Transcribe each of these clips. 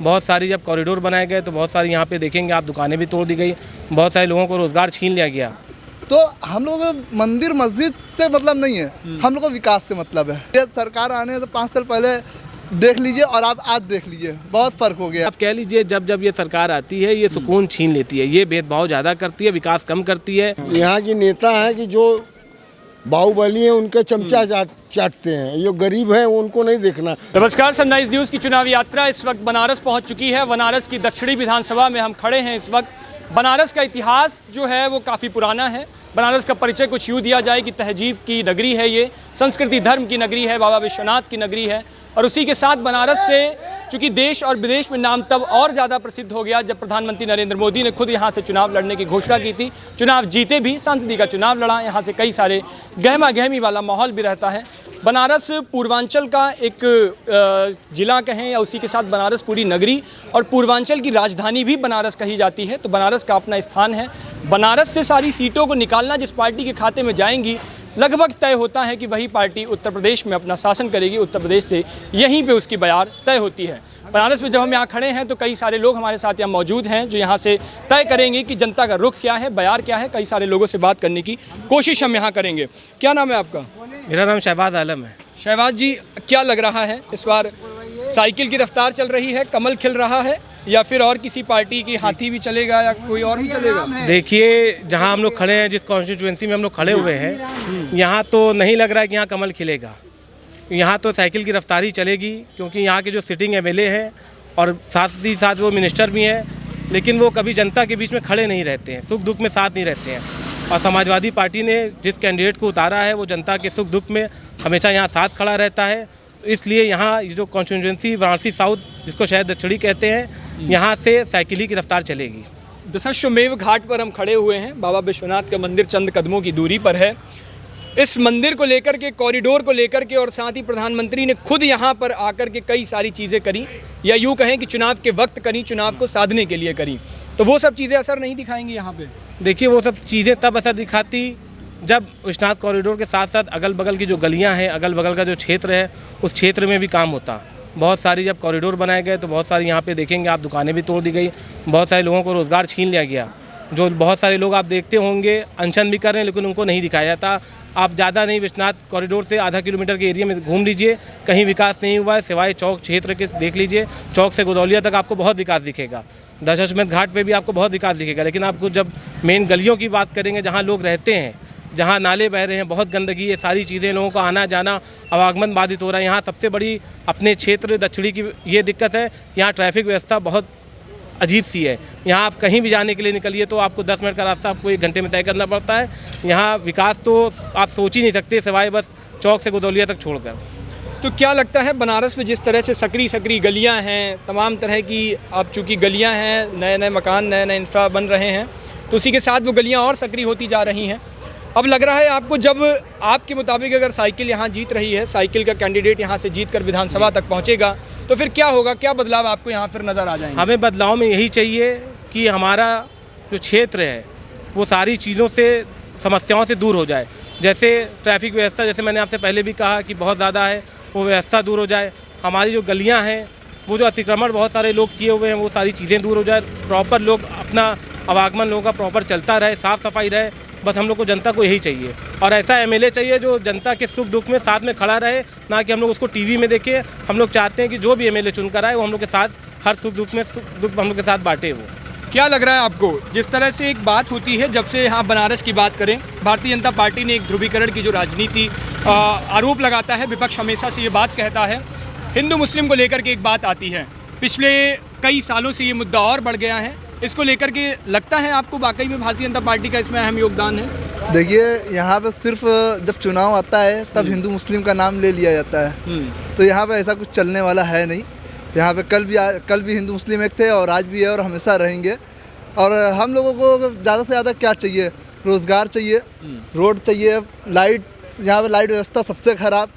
बहुत सारी जब कॉरिडोर बनाए गए तो बहुत सारी यहाँ पे देखेंगे आप दुकानें भी तोड़ दी गई, बहुत सारे लोगों को रोज़गार छीन लिया गया। तो हम लोग को मंदिर मस्जिद से मतलब नहीं है, हम लोग को विकास से मतलब है। ये सरकार आने से 5 साल पहले देख लीजिए और आप आज देख लीजिए, बहुत फ़र्क हो गया। आप कह लीजिए जब जब ये सरकार आती है ये सुकून छीन लेती है, ये भेदभाव ज़्यादा करती है, विकास कम करती है। यहाँ की नेता है कि जो बाहुबली है उनके चमचा चाटते हैं, जो गरीब है उनको नहीं देखना। नमस्कार, सनराइज न्यूज़ की चुनावी यात्रा इस वक्त बनारस पहुंच चुकी है। बनारस की दक्षिणी विधानसभा में हम खड़े हैं इस वक्त। बनारस का इतिहास जो है वो काफ़ी पुराना है। बनारस का परिचय कुछ यूँ दिया जाए कि तहजीब की नगरी है, ये संस्कृति धर्म की नगरी है, बाबा विश्वनाथ की नगरी है। और उसी के साथ बनारस से चूँकि देश और विदेश में नाम तब और ज़्यादा प्रसिद्ध हो गया जब प्रधानमंत्री नरेंद्र मोदी ने खुद यहाँ से चुनाव लड़ने की घोषणा की थी। चुनाव जीते भी, सांसदी का चुनाव लड़ा। यहाँ से कई सारे गहमा गहमी वाला माहौल भी रहता है। बनारस पूर्वांचल का एक ज़िला कहें या उसी के साथ बनारस पूरी नगरी और पूर्वांचल की राजधानी भी बनारस कही जाती है। तो बनारस का अपना स्थान है। बनारस से सारी सीटों को निकालना जिस पार्टी के खाते में जाएंगी लगभग तय होता है कि वही पार्टी उत्तर प्रदेश में अपना शासन करेगी। उत्तर प्रदेश से यहीं पे उसकी बयार तय होती है। बनारस में जब हम यहाँ खड़े हैं तो कई सारे लोग हमारे साथ यहाँ मौजूद हैं जो यहाँ से तय करेंगे कि जनता का रुख क्या है, बयार क्या है। कई सारे लोगों से बात करने की कोशिश हम यहाँ करेंगे। क्या नाम है आपका? मेरा नाम शहबाज आलम है। शहबाज जी, क्या लग रहा है इस बार साइकिल की रफ्तार चल रही है, कमल खिल रहा है या फिर और किसी पार्टी की हाथी भी चलेगा या कोई और भी चलेगा? देखिए, जहाँ हम लोग खड़े हैं, जिस कॉन्स्टिट्यूएंसी में हम लोग खड़े हुए हैं, यहाँ तो नहीं लग रहा है कि यहाँ कमल खिलेगा। यहाँ तो साइकिल की रफ्तार ही चलेगी क्योंकि यहाँ के जो सिटिंग एमएलए हैं और साथ ही साथ वो मिनिस्टर भी हैं, लेकिन वो कभी जनता के बीच में खड़े नहीं रहते हैं, सुख दुख में साथ नहीं रहते हैं। और समाजवादी पार्टी ने जिस कैंडिडेट को उतारा है वो जनता के सुख दुख में हमेशा यहाँ साथ खड़ा रहता है। इसलिए यहाँ जो कॉन्स्टिट्यूएंसी वाराणसी साउथ, जिसको शायद दक्षिणी कहते हैं, यहाँ से साइकिल की रफ्तार चलेगी। दशाश्वमेध घाट पर हम खड़े हुए हैं। बाबा विश्वनाथ का मंदिर चंद कदमों की दूरी पर है। इस मंदिर को लेकर के, कॉरिडोर को लेकर के और साथ ही प्रधानमंत्री ने खुद यहाँ पर आकर के कई सारी चीज़ें करी, या यूँ कहें कि चुनाव के वक्त करी, चुनाव को साधने के लिए करी। तो वो सब चीज़ें असर नहीं दिखाएंगी यहाँ पे? देखिए, वो सब चीज़ें तब असर दिखाती जब विश्वनाथ कॉरिडोर के साथ साथ अगल बगल की जो गलियाँ हैं, अगल बगल का जो क्षेत्र है, उस क्षेत्र में भी काम होता। बहुत सारी जब कॉरिडोर बनाए गए तो बहुत सारी यहाँ पे देखेंगे आप दुकानें भी तोड़ दी गई, बहुत सारे लोगों को रोज़गार छीन लिया गया। जो बहुत सारे लोग आप देखते होंगे अनशन भी कर रहे हैं लेकिन उनको नहीं दिखाया जाता। आप ज़्यादा नहीं, विश्वनाथ कॉरिडोर से आधा किलोमीटर के एरिया में घूम लीजिए, कहीं विकास नहीं हुआ है सिवाय चौक क्षेत्र के। देख लीजिए, चौक से गोदौलिया तक आपको बहुत विकास दिखेगा, दशाश्वमेध घाट पे भी आपको बहुत विकास दिखेगा। लेकिन आपको जब मेन गलियों की बात करेंगे, जहाँ लोग रहते हैं, जहाँ नाले बह रहे हैं, बहुत गंदगी, ये सारी चीज़ें, लोगों का आना जाना, आवागमन बाधित हो रहा है। यहाँ सबसे बड़ी अपने क्षेत्र दक्षिणी की ये दिक्कत है, यहाँ ट्रैफिक व्यवस्था बहुत अजीब सी है। यहाँ आप कहीं भी जाने के लिए निकलिए तो आपको 10 मिनट का रास्ता आपको 1 घंटे में तय करना पड़ता है। यहाँ विकास तो आप सोच ही नहीं सकते सिवाय बस चौक से गोदौलिया तक छोड़कर। तो क्या लगता है बनारस में जिस तरह से सकरी गलियाँ हैं, तमाम तरह की, अब चूँकि गलियाँ हैं, नए नए मकान, नए नए इंफ्रा बन रहे हैं, तो उसी के साथ वो गलियाँ और सकरी होती जा रही हैं। अब लग रहा है आपको, जब आपके मुताबिक अगर साइकिल यहाँ जीत रही है, साइकिल का कैंडिडेट यहाँ से जीत कर विधानसभा तक पहुँचेगा, तो फिर क्या होगा? क्या बदलाव आपको यहाँ फिर नज़र आ जाएंगे? हमें बदलाव में यही चाहिए कि हमारा जो क्षेत्र है वो सारी चीज़ों से, समस्याओं से दूर हो जाए। जैसे ट्रैफिक व्यवस्था, जैसे मैंने आपसे पहले भी कहा कि बहुत ज़्यादा है, वो व्यवस्था दूर हो जाए। हमारी जो गलियाँ हैं, वो जो अतिक्रमण बहुत सारे लोग किए हुए हैं, वो सारी चीज़ें दूर हो जाए। प्रॉपर लोग अपना आवागमन लोगों का प्रॉपर चलता रहे, साफ़ सफाई रहे। बस हम लोग को, जनता को यही चाहिए। और ऐसा एमएलए चाहिए जो जनता के सुख दुख में साथ में खड़ा रहे, ना कि हम लोग उसको टीवी में देखें। हम लोग चाहते हैं कि जो भी एमएलए चुनकर आए वो हम लोग के साथ हर सुख दुख में हम लोग के साथ बांटे। वो क्या लग रहा है आपको, जिस तरह से एक बात होती है, जब से यहाँ बनारस की बात करें, भारतीय जनता पार्टी ने एक ध्रुवीकरण की जो राजनीति आरोप लगाता है, विपक्ष हमेशा से ये बात कहता है, हिंदू मुस्लिम को लेकर के एक बात आती है, पिछले कई सालों से ये मुद्दा और बढ़ गया है। इसको लेकर के लगता है आपको वाकई में भारतीय जनता पार्टी का इसमें अहम योगदान है? देखिए, यहाँ पे सिर्फ जब चुनाव आता है तब हिंदू मुस्लिम का नाम ले लिया जाता है। तो यहाँ पे ऐसा कुछ चलने वाला है नहीं। यहाँ पे कल भी हिंदू मुस्लिम एक थे और आज भी है और हमेशा रहेंगे। और हम लोगों को ज़्यादा से ज़्यादा क्या चाहिए? रोज़गार चाहिए, रोड चाहिए, लाइट। यहाँ पे लाइट व्यवस्था सबसे ख़राब,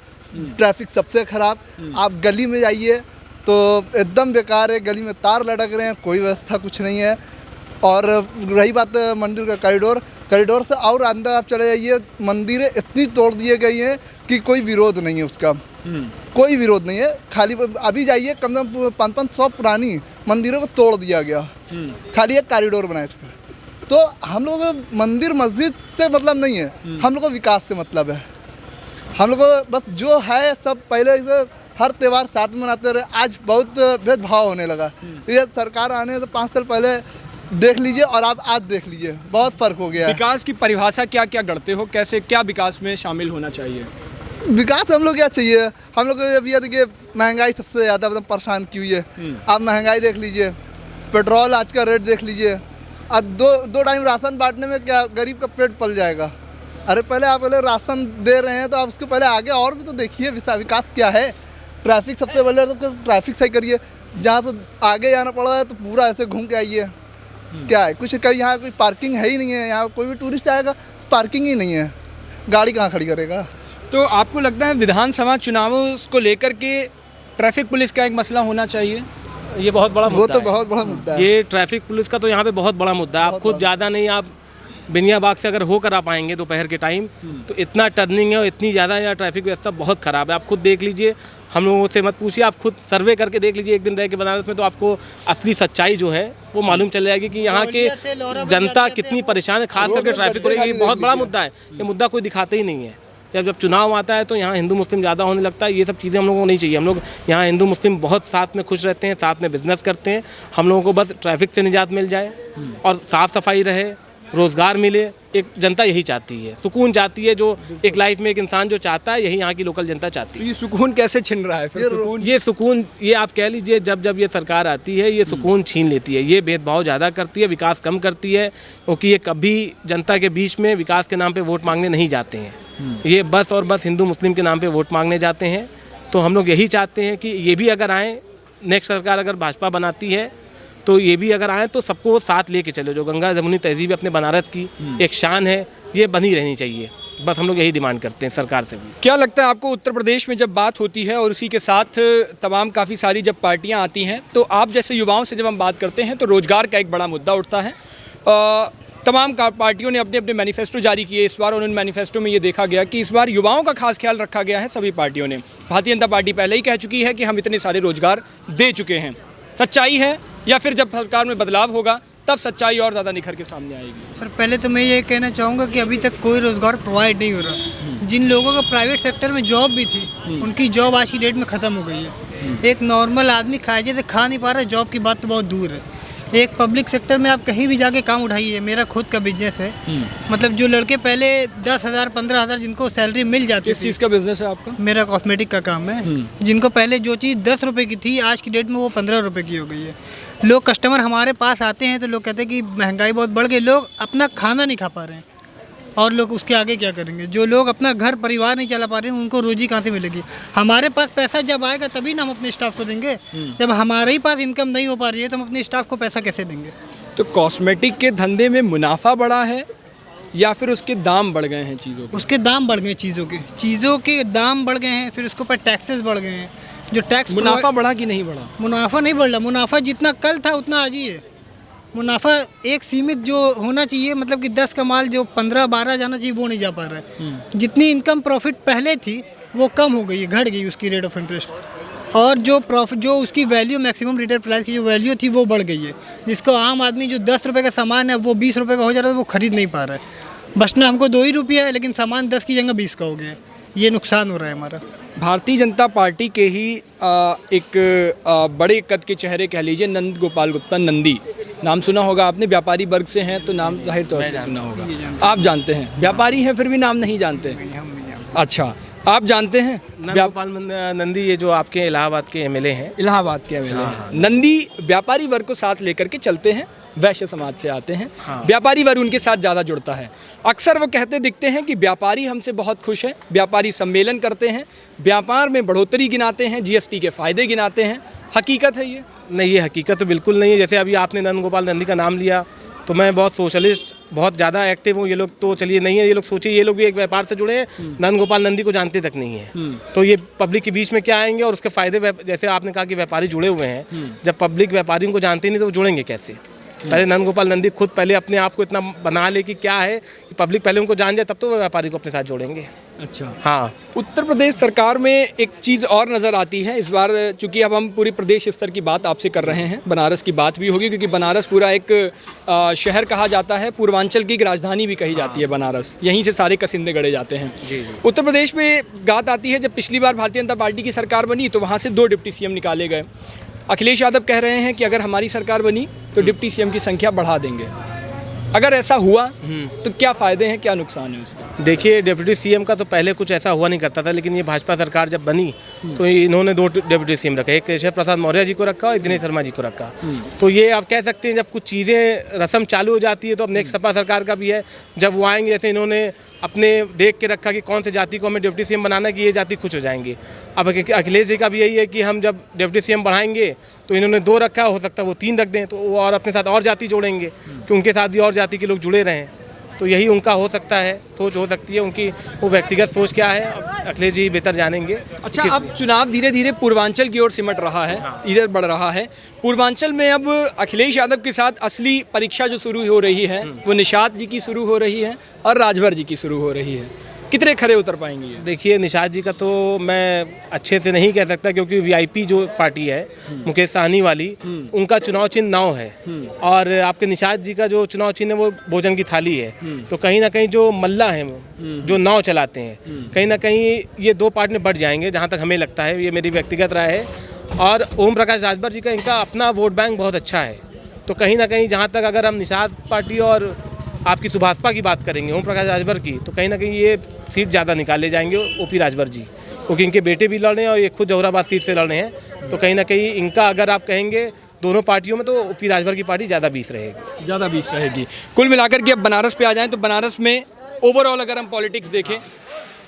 ट्रैफिक सबसे ख़राब। आप गली में जाइए तो एकदम बेकार है, गली में तार लटक रहे हैं, कोई व्यवस्था कुछ नहीं है। और रही बात मंदिर का कॉरिडोर से और अंदर आप चले जाइए, मंदिरें इतनी तोड़ दिए गई हैं कि कोई विरोध नहीं है उसका, कोई विरोध नहीं है। खाली अभी जाइए, कम से कम 500 पुरानी मंदिरों को तोड़ दिया गया, खाली एक कॉरिडोर बनाया इस पर। तो हम लोग को मंदिर मस्जिद से मतलब नहीं है, हम लोग को विकास से मतलब है। हम लोग को बस जो है सब पहले से हर त्यौहार साथ में मनाते रहे, आज बहुत भेदभाव होने लगा। ये सरकार आने से 5 साल पहले देख लीजिए और आप आज देख लीजिए, बहुत फ़र्क हो गया है। विकास की परिभाषा क्या क्या गढ़ते हो, कैसे क्या विकास में शामिल होना चाहिए? विकास हम लोग क्या चाहिए, हम लोग को ये देखिए महंगाई सबसे ज़्यादा मतलब परेशान की हुई है। आप महंगाई देख लीजिए, पेट्रोल आज का रेट देख लीजिए। अब दो टाइम राशन बांटने में क्या गरीब का पेट पल जाएगा। अरे पहले आप राशन दे रहे हैं तो आप उसके पहले आगे और भी तो देखिए विकास क्या है। ट्रैफिक सबसे पहले तो ट्रैफिक सही करिए, जहाँ से आगे जाना पड़ रहा है तो पूरा ऐसे घूम के आइए। क्या है कुछ कहीं यहाँ कोई पार्किंग है ही नहीं है, यहाँ कोई भी टूरिस्ट आएगा पार्किंग ही नहीं है, गाड़ी कहाँ खड़ी करेगा। तो आपको लगता है विधानसभा चुनावों को लेकर के ट्रैफिक पुलिस का एक मसला होना चाहिए? ये बहुत बड़ा वो मुद्दा तो है। बहुत बड़ा मुद्दा है। ये ट्रैफिक पुलिस का तो यहाँ पे बहुत बड़ा मुद्दा है। आप खुद ज़्यादा नहीं, आप बिनिया बाग से अगर होकर आ पाएंगे दोपहर के टाइम तो इतना टर्निंग है और इतनी ज़्यादा यहाँ ट्रैफिक व्यवस्था बहुत ख़राब है। आप खुद देख लीजिए, हम लोगों से मत पूछिए, आप खुद सर्वे करके देख लीजिए एक दिन रह के बनारस में, तो आपको असली सच्चाई जो है वो मालूम चल जाएगी कि यहाँ के जनता कितनी परेशान है, खास करके ट्रैफिक को लेकर। ये बहुत बड़ा मुद्दा है, ये मुद्दा कोई दिखाते ही नहीं है। जब चुनाव आता है तो यहाँ हिंदू मुस्लिम ज़्यादा होने लगता है। ये सब चीज़ें हम लोगों को नहीं चाहिए। हम लोग यहाँ हिंदू मुस्लिम बहुत साथ में खुश रहते हैं, साथ में बिजनेस करते हैं। हम लोगों को बस ट्रैफिक से निजात मिल जाए और साफ़ सफाई रहे, रोज़गार मिले। एक जनता यही चाहती है, सुकून चाहती है, जो एक लाइफ में एक इंसान जो चाहता है, यही यहाँ की लोकल जनता चाहती है। ये सुकून कैसे छिन रहा है फिर? सुकून ये आप कह लीजिए, जब ये सरकार आती है ये सुकून छीन लेती है, ये भेदभाव ज़्यादा करती है, विकास कम करती है, क्योंकि ये कभी जनता के बीच में विकास के नाम पे वोट मांगने नहीं जाते हैं। ये बस और बस हिंदू मुस्लिम के नाम पे वोट मांगने जाते हैं। तो हम लोग यही चाहते हैं कि ये भी अगर आएँ, नेक्स्ट सरकार अगर भाजपा बनाती है तो ये भी अगर आए तो सबको साथ लेके चलो। जो गंगा जमुनी तहजीब अपने बनारस की एक शान है, ये बनी रहनी चाहिए। बस हम लोग यही डिमांड करते हैं सरकार से भी। क्या लगता है आपको, उत्तर प्रदेश में जब बात होती है और उसी के साथ तमाम काफ़ी सारी जब पार्टियां आती हैं, तो आप जैसे युवाओं से जब हम बात करते हैं तो रोज़गार का एक बड़ा मुद्दा उठता है। तमाम पार्टियों ने अपने अपने मैनिफेस्टो जारी किए इस बार, और उन मैनिफेस्टो में ये देखा गया कि इस बार युवाओं का खास ख्याल रखा गया है सभी पार्टियों ने। भारतीय जनता पार्टी पहले ही कह चुकी है कि हम इतने सारे रोज़गार दे चुके हैं। सच्चाई है, या फिर जब सरकार में बदलाव होगा तब सच्चाई और ज़्यादा निखर के सामने आएगी? सर पहले तो मैं ये कहना चाहूँगा कि अभी तक कोई रोज़गार प्रोवाइड नहीं हो रहा। जिन लोगों का प्राइवेट सेक्टर में जॉब भी थी, उनकी जॉब आज की डेट में ख़त्म हो गई है। एक नॉर्मल आदमी खाए जैसे खा नहीं पा रहा, जॉब की बात तो बहुत दूर है। एक पब्लिक सेक्टर में आप कहीं भी जाके काम उठाइए, मेरा खुद का बिजनेस है, मतलब जो लड़के पहले 10,000 15,000 जिनको सैलरी मिल जाती किस चीज़ का बिजनेस है आपका? मेरा कॉस्मेटिक का काम है। जिनको पहले जो चीज़ 10 रुपये की थी, आज की डेट में वो 15 रुपये की हो गई है। लोग कस्टमर हमारे पास आते हैं तो लोग कहते हैं कि महंगाई बहुत बढ़ गई, लोग अपना खाना नहीं खा पा रहे हैं और लोग उसके आगे क्या करेंगे। जो लोग अपना घर परिवार नहीं चला पा रहे हैं, उनको रोजी कहाँ से मिलेगी? हमारे पास पैसा जब आएगा तभी ना हम अपने स्टाफ को देंगे। जब हमारे ही पास इनकम नहीं हो पा रही है तो हम अपने स्टाफ को पैसा कैसे देंगे? तो कॉस्मेटिक के धंधे में मुनाफा बढ़ा है या फिर उसके दाम बढ़ गए हैं चीज़ों के? उसके दाम बढ़ गए, चीज़ों के दाम बढ़ गए हैं, फिर उसके ऊपर टैक्सेस बढ़ गए हैं। जो टैक्स मुनाफा बढ़ा कि नहीं बढ़ा? मुनाफा नहीं बढ़ रहा, मुनाफा जितना कल था उतना आज ही है। मुनाफा एक सीमित जो होना चाहिए, मतलब कि 10 का माल जो 15-12 जाना चाहिए वो नहीं जा पा रहा है। जितनी इनकम प्रॉफिट पहले थी वो कम हो गई है, घट गई उसकी रेट ऑफ इंटरेस्ट, और जो प्रॉफिट जो उसकी वैल्यू मैक्सिमम रिटेल प्राइस की जो वैल्यू थी वो बढ़ गई है। जिसको आम आदमी जो 10 रुपये का सामान है वो 20 रुपये का हो जा रहा है, वो खरीद नहीं पा रहा है। बचना हमको 2 ही रुपया है, लेकिन सामान 10 की जगह 20 का हो गया है। ये नुकसान हो रहा है हमारा। भारतीय जनता पार्टी के ही एक बड़े कद के चेहरे कह लीजिए, नंद गोपाल गुप्ता नंदी, नाम सुना होगा आपने। व्यापारी वर्ग से हैं तो नाम जाहिर तौर से सुना होगा। आप जानते हैं, व्यापारी हैं फिर भी नाम नहीं जानते? अच्छा, आप जानते हैं गोपाल नंदी, ये जो आपके इलाहाबाद के एमएलए हैं। इलाहाबाद के एमएलए हैं। नंदी व्यापारी वर्ग को साथ लेकर के चलते हैं, वैश्य समाज से आते हैं। व्यापारी वर्ग उनके साथ ज़्यादा जुड़ता है। अक्सर वो कहते दिखते हैं कि व्यापारी हमसे बहुत खुश हैं, व्यापारी सम्मेलन करते हैं, व्यापार में बढ़ोतरी गिनाते हैं, जीएसटी के फ़ायदे गिनाते हैं। हकीकत है ये? नहीं, ये हकीकत तो बिल्कुल नहीं है। जैसे अभी आपने नंद गोपाल नंदी का नाम लिया तो मैं बहुत सोशलिस्ट, बहुत ज़्यादा एक्टिव हूँ। ये लोग तो चलिए नहीं है, ये लोग सोचिए, ये लोग भी एक व्यापार से जुड़े हैं, नंद गोपाल नंदी को जानते तक नहीं है। तो ये पब्लिक के बीच में क्या आएंगे और उसके फ़ायदे, जैसे आपने कहा कि व्यापारी जुड़े हुए हैं, जब पब्लिक व्यापारियों को जानते नहीं तो वो जुड़ेंगे कैसे? पहले नंदगोपाल नंदी खुद पहले अपने आप को इतना बना ले कि क्या है कि पब्लिक पहले उनको जान जाए, तब तो वो व्यापारी को अपने साथ जोड़ेंगे। अच्छा, हाँ। उत्तर प्रदेश सरकार में एक चीज़ और नज़र आती है इस बार, चूंकि अब हम पूरी प्रदेश स्तर की बात आपसे कर रहे हैं, बनारस की बात भी होगी क्योंकि बनारस पूरा एक शहर कहा जाता है, पूर्वांचल की एक राजधानी भी कही जाती है बनारस, यहीं से सारे कसिंदे गढ़े जाते हैं। उत्तर प्रदेश में बात आती है, जब पिछली बार भारतीय जनता पार्टी की सरकार बनी तो वहाँ से 2 डिप्टी सीएम निकाले गए। अखिलेश यादव कह रहे हैं कि अगर हमारी सरकार बनी तो डिप्टी सीएम की संख्या बढ़ा देंगे। अगर ऐसा हुआ तो क्या फ़ायदे हैं, क्या नुकसान है उसके? देखिए, डिप्टी सीएम का तो पहले कुछ ऐसा हुआ नहीं करता था, लेकिन ये भाजपा सरकार जब बनी तो इन्होंने 2 डिप्टी सीएम रखे, एक केशव प्रसाद मौर्य जी को रखा और दिनेश शर्मा जी को रखा। तो ये आप कह सकते हैं जब कुछ चीज़ें रस्म चालू हो जाती है तो अब नेक्स्ट सपा सरकार का भी है, जब वो आएंगे जैसे इन्होंने अपने देख के रखा कि कौन से जाति को हमें डिप्टी सीएम बनाना है कि ये जाति खुश हो जाएंगे। अब अखिलेश जी का भी यही है कि हम जब डिप्टी सीएम बढ़ाएंगे तो इन्होंने 2 रखा, हो सकता है वो 3 रख दें, तो वो और अपने साथ और जाति जोड़ेंगे कि उनके साथ भी और जाति के लोग जुड़े रहें। तो यही उनका हो सकता है, सोच हो सकती है उनकी, वो व्यक्तिगत सोच क्या है अखिलेश जी बेहतर जानेंगे। अच्छा, अब चुनाव धीरे धीरे पूर्वांचल की ओर सिमट रहा है, इधर बढ़ रहा है। पूर्वांचल में अब अखिलेश यादव के साथ असली परीक्षा जो शुरू हो रही है वो निषाद जी की शुरू हो रही है और राजभर जी की शुरू हो रही है। कितने खरे उतर पाएंगे ये? देखिए, निषाद जी का तो मैं अच्छे से नहीं कह सकता क्योंकि वीआईपी जो पार्टी है मुकेश सहनी वाली, उनका चुनाव चिन्ह नाव है और आपके निषाद जी का जो चुनाव चिन्ह है वो भोजन की थाली है। तो कहीं ना कहीं जो मल्ला हैं जो नाव चलाते हैं, कहीं ना कहीं ये 2 पार्ट में बढ़ जाएंगे, जहाँ तक हमें लगता है, ये मेरी व्यक्तिगत राय है। और ओम प्रकाश राजभर जी का इनका अपना वोट बैंक बहुत अच्छा है। तो कहीं ना कहीं जहाँ तक अगर हम निषाद पार्टी और आपकी सुभाषपा की बात करेंगे ओम प्रकाश राजभर की, तो कहीं ना कहीं ये सीट ज़्यादा निकाले जाएंगे ओपी राजभर जी, क्योंकि इनके बेटे भी लड़ रहे हैं और ये खुद जौहराबाद सीट से लड़ रहे हैं। तो कहीं ना कहीं इनका अगर आप कहेंगे दोनों पार्टियों में तो ओपी राजभर की पार्टी ज़्यादा 20 रहेगी। ज़्यादा 20 रहेगी। कुल मिलाकर के अब बनारस पे आ जाएं तो बनारस में ओवरऑल अगर हम पॉलिटिक्स देखें,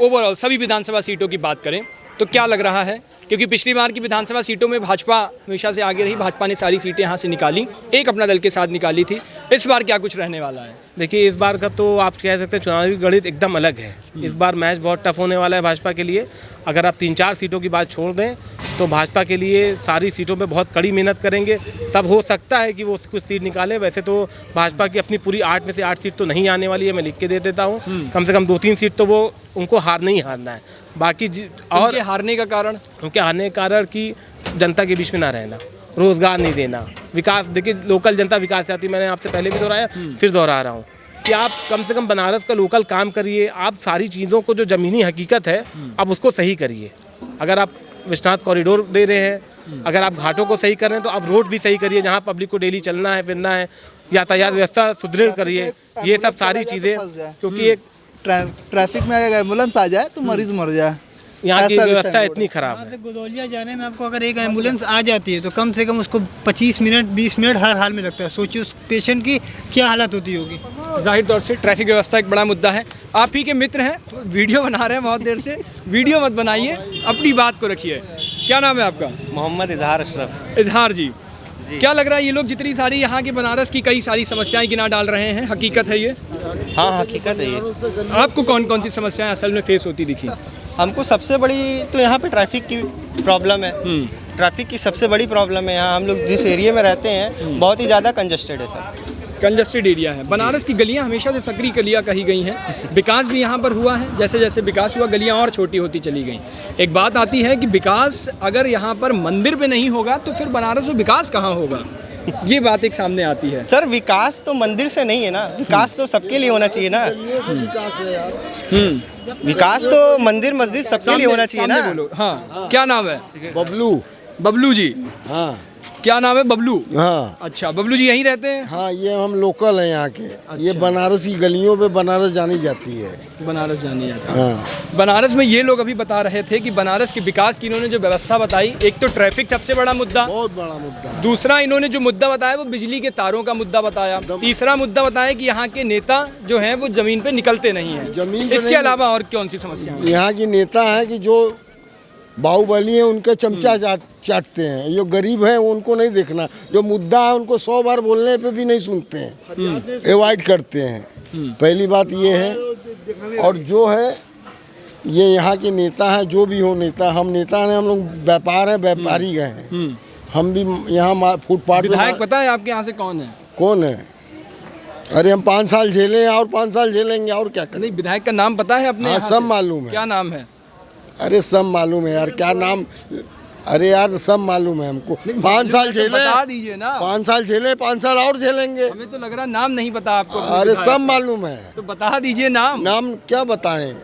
ओवरऑल सभी विधानसभा सीटों की बात करें तो क्या लग रहा है? क्योंकि पिछली बार की विधानसभा सीटों में भाजपा हमेशा से आगे रही, भाजपा ने सारी सीटें यहाँ से निकाली, एक अपना दल के साथ निकाली थी। इस बार क्या कुछ रहने वाला है? देखिए, इस बार का तो आप कह सकते हैं चुनावी गणित एकदम अलग है। इस बार मैच बहुत टफ होने वाला है भाजपा के लिए। अगर आप 3-4 सीटों की बात छोड़ दें तो भाजपा के लिए सारी सीटों पे बहुत कड़ी मेहनत करेंगे, तब हो सकता है कि वो कुछ सीट निकालें। वैसे तो भाजपा की अपनी पूरी 8 में से 8 सीट तो नहीं आने वाली है, मैं लिख के दे देता हूँ। कम से कम 2-3 सीट तो वो उनको नहीं हारना है। बाकी और उनके हारने का कारण? उनके हारने का कारण कि जनता के बीच में ना रहना, रोजगार नहीं देना, विकास। देखिए, लोकल जनता विकास चाहती है, मैंने आपसे पहले भी दोहराया, फिर दोहरा रहा हूँ कि आप कम से कम बनारस का लोकल काम करिए। आप सारी चीज़ों को जो ज़मीनी हकीकत है आप उसको सही करिए। अगर आप विश्वनाथ कॉरिडोर दे रहे हैं, अगर आप घाटों को सही कर रहे हैं तो आप रोड भी सही करिए, जहाँ पब्लिक को डेली चलना है फिरना है, यातायात व्यवस्था सुदृढ़ करिए। ये सब सारी चीज़ें, क्योंकि एक ट्रैफिक में अगर एम्बुलेंस आ जाए तो मरीज मर जाए, यहाँ की व्यवस्था इतनी खराब यहाँ है। से गोदौलिया जाने में आपको अगर एक एम्बुलेंस आ जाती है तो कम से कम उसको 25 मिनट 20 मिनट हर हाल में लगता है। सोचिए उस पेशेंट की क्या हालत होती होगी। जाहिर तौर से ट्रैफिक व्यवस्था एक बड़ा मुद्दा है। आप ही के मित्र हैं, वीडियो बना रहे हैं बहुत देर से, वीडियो मत बनाइए, अपनी बात को रखिए। क्या नाम है आपका? मोहम्मद इजहार अशरफ। इजहार जी, क्या लग रहा है ये लोग जितनी सारी यहाँ के बनारस की कई सारी समस्याएं गिना डाल रहे हैं, हकीकत है ये? हाँ, हकीकत है ये। आपको कौन कौन सी समस्याएं असल में फेस होती दिखी? हमको सबसे बड़ी तो यहाँ पे ट्रैफिक की प्रॉब्लम है। ट्रैफिक की सबसे बड़ी प्रॉब्लम है। यहाँ हम लोग जिस एरिया में रहते हैं बहुत ही ज़्यादा कंजस्टेड है सर। कंजस्टेड एरिया है। बनारस की गलियाँ हमेशा से सकरी गलियाँ कही गई हैं। विकास भी यहाँ पर हुआ है, जैसे जैसे विकास हुआ गलियाँ और छोटी होती चली गई। एक बात आती है कि विकास अगर यहाँ पर मंदिर पे नहीं होगा तो फिर बनारस में विकास कहाँ होगा, ये बात एक सामने आती है। सर, विकास तो मंदिर से नहीं है ना, विकास तो सबके लिए होना चाहिए ना। विकास तो मंदिर मस्जिद सबके लिए होना चाहिए ना। बोलो। हाँ, क्या नाम है? बबलू। बबलू जी। हाँ। क्या नाम है? बबलू। हाँ। अच्छा, बबलू जी यहीं रहते हैं? हाँ, ये हम लोकल हैं यहाँ के। ये बनारस की गलियों पे बनारस जानी जाती है। बनारस जानी जाती है। हाँ। बनारस में ये लोग अभी बता रहे थे कि बनारस के विकास की इन्होंने जो व्यवस्था बताई, एक तो ट्रैफिक सबसे बड़ा मुद्दा, बहुत बड़ा मुद्दा। दूसरा इन्होंने जो मुद्दा बताया वो बिजली के तारों का मुद्दा बताया, तीसरा मुद्दा बताया कि यहाँ के नेता जो हैं वो जमीन पे निकलते नहीं हैं। जमीन पे इसके नहीं- अलावा और कौन सी समस्या है? यहाँ की नेता है कि जो बाहुबली हैं उनके चमचा चाटते हैं। जो गरीब है उनको नहीं देखना, जो मुद्दा है उनको 100 बार बोलने पे भी नहीं सुनते हैं, एवॉइड करते हैं। पहली बात ये है। और जो है ये यहाँ के नेता हैं, जो भी हो नेता, हम नेता हैं, हम लोग व्यापार हैं, व्यापारी गए हैं। हम भी यहाँ फुटपाथ विधायक पता है आपके यहाँ से कौन है? कौन है? अरे हम 5 साल झेले हैं और 5 साल झेलेंगे और क्या करें? नहीं, विधायक का नाम पता है अपने हाँ, यहाँ सब से? मालूम है। क्या नाम है? अरे सब मालूम है यार, क्या नाम? अरे यार सब मालूम है हमको। 5 साल झेले, बता दीजिए ना। 5 साल झेले, 5 साल और झेलेंगे। हमें तो लग रहा नाम नहीं पता आपको। अरे सब मालूम है। तो बता दीजिए नाम। नाम क्या बताएं?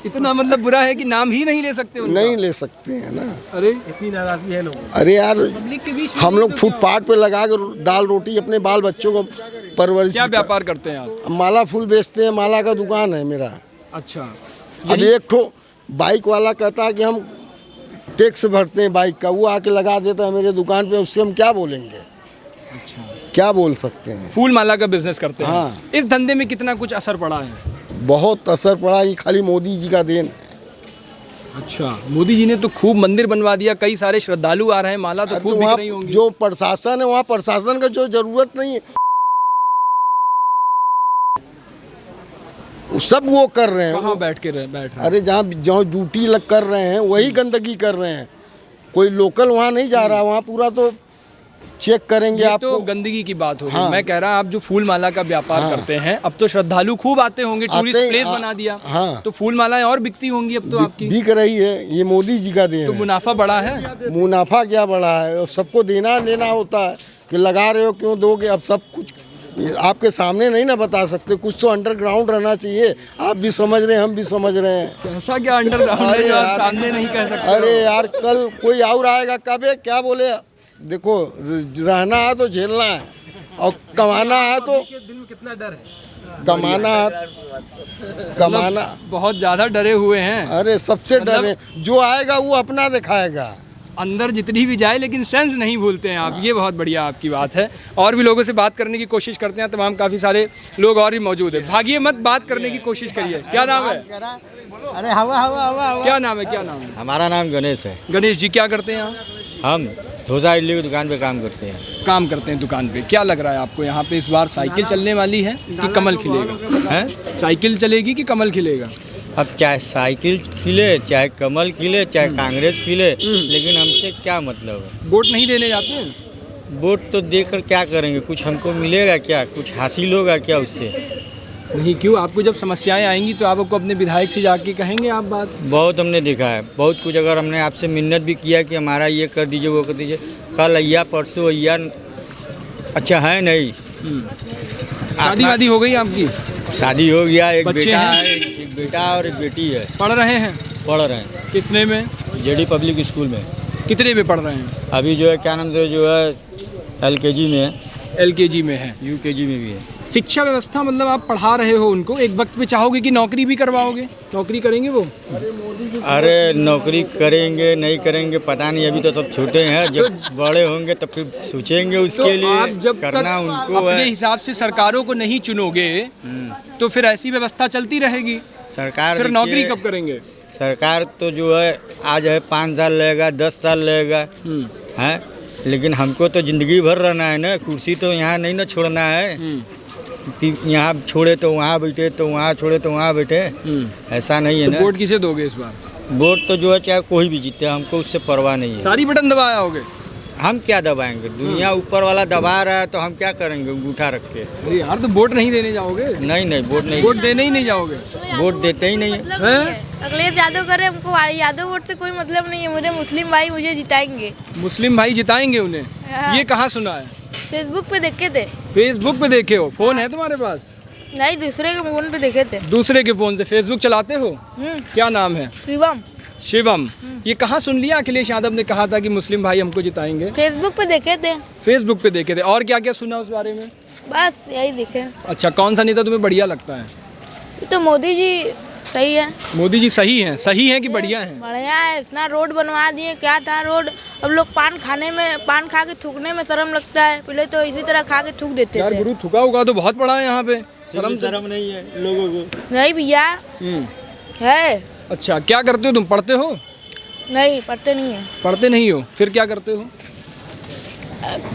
इतना मतलब बुरा है कि नाम ही नहीं ले सकते उनका? नहीं ले सकते हैं ना। अरे इतनी नाराजगी है लोगों अरे यार पब्लिक के बीच में हम लोग तो फुटपाथ पे लगा कर दाल रोटी अपने बाल बच्चों को परवरिश। क्या व्यापार करते हैं आप? माला फूल बेचते हैं, माला का दुकान है मेरा। अच्छा, अब एक ठो बाइक वाला कहता है कि हम टैक्स भरते हैं बाइक का, वो आके लगा देता है मेरे दुकान पे, उससे हम क्या बोलेंगे? अच्छा। क्या बोल सकते हैं? फूल माला का बिजनेस करते हैं। हाँ। इस धंधे में कितना कुछ असर पड़ा है? बहुत असर पड़ा, ये खाली मोदी जी का देन। अच्छा, मोदी जी ने तो खूब मंदिर बनवा दिया, कई सारे श्रद्धालु आ रहे हैं, माला तो अरे खूब तो बिक वहाँ रही होंगी। जो प्रशासन है, वहाँ प्रशासन का जो जरूरत नहीं है, सब वो कर रहे हैं। कहाँ बैठ रहे हैं? अरे जहाँ जहाँ ड्यूटी लग कर रहे हैं वही गंदगी कर रहे हैं। कोई लोकल वहाँ नहीं जा रहा, वहाँ पूरा तो चेक करेंगे ये आपको। तो गंदगी की बात हो गई। हाँ। मैं कह रहा आप जो फूल माला का व्यापार हाँ। करते हैं, अब तो श्रद्धालु खूब आते होंगे, टूरिस्ट आते- प्लेस बना दिया। हाँ। तो फूल मालाएं और बिकती होंगी अब तो आपकी। बिक रही है, ये मोदी जी का देन तो है। मुनाफा बड़ा है। मुनाफा क्या बड़ा है? और सबको देना लेना होता है कि लगा रहे हो क्यों दोगे? अब सब कुछ आपके सामने नहीं ना बता सकते, कुछ तो अंडरग्राउंड रहना चाहिए। आप भी समझ रहे हैं, हम भी समझ रहे हैं। ऐसा क्या अंडरग्राउंड है अरे जो आप यार। सामने नहीं कह सकते? अरे यार कल कोई और आएगा, कब है क्या बोले? देखो रहना है तो झेलना है, और कमाना है तो कितना डर है। कमाना। बहुत ज्यादा डरे हुए हैं। अरे सबसे मतलब- डरे, जो आएगा वो अपना दिखाएगा। अंदर जितनी भी जाए लेकिन सेंस नहीं भूलते हैं आप, ये बहुत बढ़िया आपकी बात है। और भी लोगों से बात करने की कोशिश करते हैं, तमाम काफ़ी सारे लोग और भी मौजूद है। भागिए मत, बात करने की कोशिश करिए। क्या नाम है? अरे हवा हवा हवा हवा। क्या नाम है? क्या नाम है? हमारा नाम गणेश है। गणेश जी, क्या करते हैं आप? हम डोसा इडली की दुकान पे काम करते हैं। काम करते हैं दुकान पे। क्या लग रहा है आपको यहाँ पे इस बार साइकिल चलने वाली है कि कमल खिलेगा? हैं? साइकिल चलेगी कि कमल खिलेगा? अब चाहे साइकिल खिले, चाहे कमल खिले, चाहे कांग्रेस खिले, लेकिन हमसे क्या मतलब है? वोट नहीं देने जाते हैं? वोट तो देकर क्या करेंगे? कुछ हमको मिलेगा क्या? कुछ हासिल होगा क्या उससे? नहीं, क्यों? आपको जब समस्याएं आएंगी तो आप आपको अपने विधायक से जाके कहेंगे आप बात? बहुत हमने देखा है, बहुत कुछ। अगर हमने आपसे मिन्नत भी किया कि हमारा ये कर दीजिए, वो कर दीजिए, कल अय्या परसों अय्या अच्छा है नहीं। शादी वादी हो गई आपकी? शादी हो गया, एक बच्चे बेटा हैं? है, एक बेटा और एक बेटी है। पढ़ रहे हैं? पढ़ रहे हैं किसने में? जेडी पब्लिक स्कूल में। कितने में पढ़ रहे हैं? अभी जो है क्या नाम से जो है LKG में है, LKG में है। UKG में भी है। शिक्षा व्यवस्था मतलब आप पढ़ा रहे हो उनको, एक वक्त पे चाहोगे कि नौकरी भी करवाओगे? नौकरी करेंगे वो? अरे नौकरी करेंगे नहीं करेंगे पता नहीं, अभी तो सब छोटे हैं। जब बड़े होंगे तब फिर सोचेंगे उसके तो लिए। आप जब तक करना उनको अपने है। हिसाब से सरकारों को नहीं चुनोगे तो फिर ऐसी व्यवस्था चलती रहेगी। सरकार फिर देखिए, नौकरी कब करेंगे? सरकार तो जो है आज है 5 साल लगेगा, 10 साल लगेगा, हैं? लेकिन हमको तो ज़िंदगी भर रहना है ना, कुर्सी तो यहाँ नहीं ना छोड़ना है। यहाँ छोड़े तो वहाँ बैठे, तो वहाँ छोड़े तो वहाँ बैठे, ऐसा नहीं है तो ना। वोट किसे दोगे इस बार? वोट तो जो है चाहे कोई भी जीते, हमको उससे परवाह नहीं है। सारी बटन दबाया होगे? हम क्या दबाएंगे? दुनिया ऊपर वाला दबा रहा है तो हम क्या करेंगे अंगूठा रख के? अरे यार, तो वोट नहीं देने जाओगे? नहीं वोट नहीं, वोट देने ही नहीं जाओगे? वोट देते ही नहीं है। मतलब नहीं है। अखिलेश यादव करे, हमको यादव वोट से कोई मतलब नहीं है। मुझे मुस्लिम भाई मुझे जिताएंगे। मुस्लिम भाई जिताएंगे उन्हें? हाँ। ये कहाँ सुना है? फेसबुक पे देखे थे। फेसबुक पे देखे हो? फोन है तुम्हारे पास? नहीं, दूसरे के फोन पे देखे थे। दूसरे के फोन से फेसबुक चलाते हो? क्या नाम है? शिवम। शिवम। ये कहाँ सुन लिया? अखिलेश यादव ने कहा था कि मुस्लिम भाई हमको जिताएंगे। फेसबुक पे देखे थे। फेसबुक पे देखे थे। और क्या क्या सुना उस बारे में? बस यही देखे। अच्छा, कौन सा नेता तुम्हें बढ़िया लगता है? ये तो मोदी जी सही है। मोदी जी सही हैं? सही हैं कि बढ़िया हैं? बढ़िया है, इतना रोड बनवा दिए। क्या था रोड? अब लोग पान खा के थूकने में शर्म लगता है। पहले तो इसी तरह खा के थूक देते यार थे। गुरु, थुका उगा तो बहुत पड़ा है यहाँ पे। शर्म नहीं है लोगों को। नहीं भैया है। अच्छा, क्या करते हो तुम? पढ़ते हो? नहीं, पढ़ते नहीं है। पढ़ते नहीं हो, फिर क्या करते हो?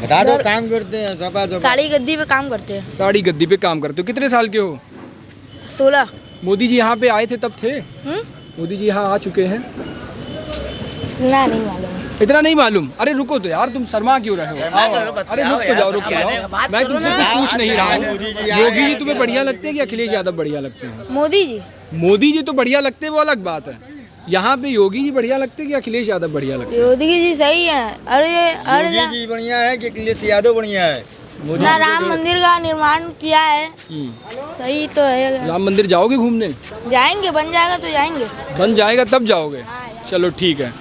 बता दो। काम करते हैं सपा साड़ी गद्दी पे काम करते हैं। साड़ी गद्दी पे काम करते हो। कितने साल के हो? 16। मोदी जी यहाँ पे आए थे तब थे? मोदी जी यहाँ आ चुके हैं? ना, नहीं मालूम। इतना नहीं मालूम? अरे रुको तो यार, तुम शर्मा क्यों रहे हो? अरे रुक तो जाओ, रुक तो जाओ, मैं तुमसे कुछ पूछ नहीं रहा हूँ। योगी जी तुम्हें बढ़िया लगते हैं कि अखिलेश यादव बढ़िया लगते हैं? मोदी जी। मोदी जी तो बढ़िया लगते हैं, वो अलग बात है। यहाँ पे योगी जी बढ़िया लगते हैं कि अखिलेश यादव बढ़िया लगते हैं? योगी जी सही है। मोदी जी बढ़िया है कि अखिलेश यादव बढ़िया है? ना राम मंदिर का निर्माण किया है, सही तो है। राम मंदिर जाओगे घूमने? जाएंगे, बन जाएगा तो जाएंगे। बन जाएगा तब जाओगे? चलो ठीक है।